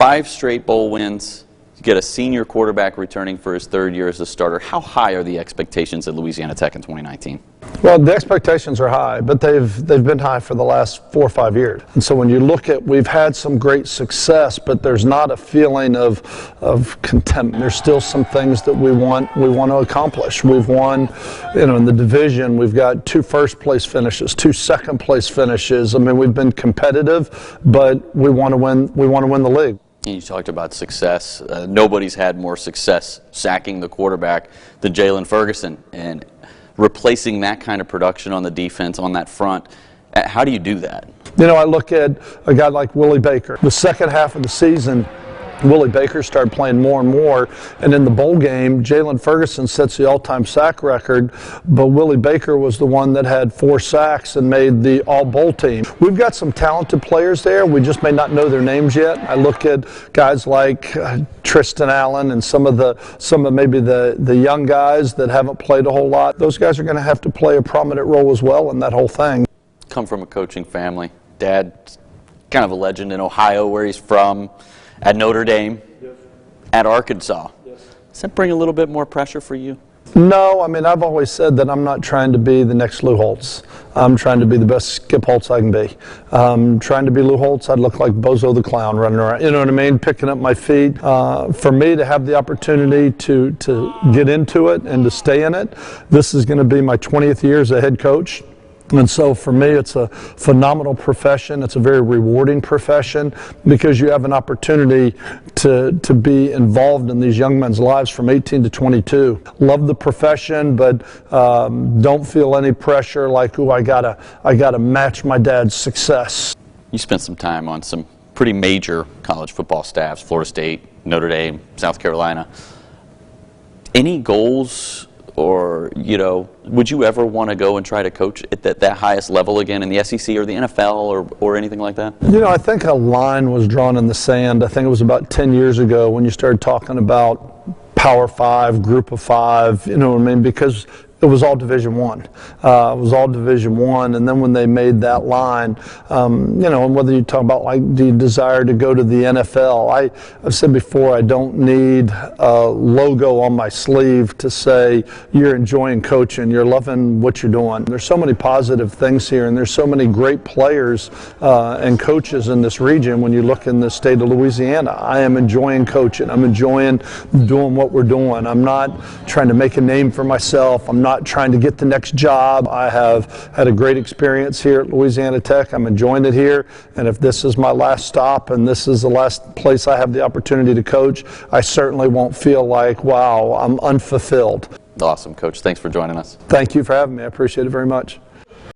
5 straight bowl wins. You get a senior quarterback returning for his 3rd year as a starter. How high are the expectations at Louisiana Tech in 2019? Well, the expectations are high, but they've been high for the last 4 or 5 years. And so when you look at, we've had some great success, but there's not a feeling of contempt. There's still some things that we want to accomplish. We've won, in the division, we've got 2 first-place finishes, 2 second-place finishes. I mean, we've been competitive, but we want to win. We want to win the league. You talked about success. Nobody's had more success sacking the quarterback than Jalen Ferguson, and replacing that kind of production on the defense on that front. How do you do that? I look at a guy like Willie Baker. The second half of the season, Willie Baker started playing more and more, and in the bowl game, Jalen Ferguson sets the all-time sack record, but Willie Baker was the one that had 4 sacks and made the all-bowl team. We've got some talented players there. We just may not know their names yet. I look at guys like Tristan Allen and some of maybe the young guys that haven't played a whole lot. Those guys are going to have to play a prominent role as well in that whole thing. Come from a coaching family. Dad, kind of a legend in Ohio where he's from. At Notre Dame, yes. At Arkansas. Yes. Does that bring a little bit more pressure for you? No, I mean, I've always said that I'm not trying to be the next Lou Holtz. I'm trying to be the best Skip Holtz I can be. Trying to be Lou Holtz, I'd look like Bozo the Clown running around, you know what I mean, picking up my feet. For me to have the opportunity to get into it and to stay in it, this is going to be my 20th year as a head coach. And so for me, it's a phenomenal profession. It's a very rewarding profession because you have an opportunity to be involved in these young men's lives from 18 to 22. Love the profession, but don't feel any pressure like, I gotta match my dad's success. You spent some time on some pretty major college football staffs, Florida State, Notre Dame, South Carolina. Any goals? Or, would you ever want to go and try to coach at that highest level again in the SEC or the NFL or anything like that? I think a line was drawn in the sand. I think it was about 10 years ago when you started talking about Power 5, Group of 5, because it was all Division I. It was all Division I, and then when they made that line, and whether you talk about do you desire to go to the NFL, I've said before, I don't need a logo on my sleeve to say you're enjoying coaching, you're loving what you're doing. There's so many positive things here, and there's so many great players and coaches in this region. When you look in the state of Louisiana, I am enjoying coaching. I'm enjoying doing what we're doing. I'm not trying to make a name for myself. I'm not trying to get the next job. I have had a great experience here at Louisiana Tech. I'm enjoying it here, and if this is my last stop and this is the last place I have the opportunity to coach, I certainly won't feel like, wow, I'm unfulfilled. Awesome, Coach. Thanks for joining us. Thank you for having me. I appreciate it very much.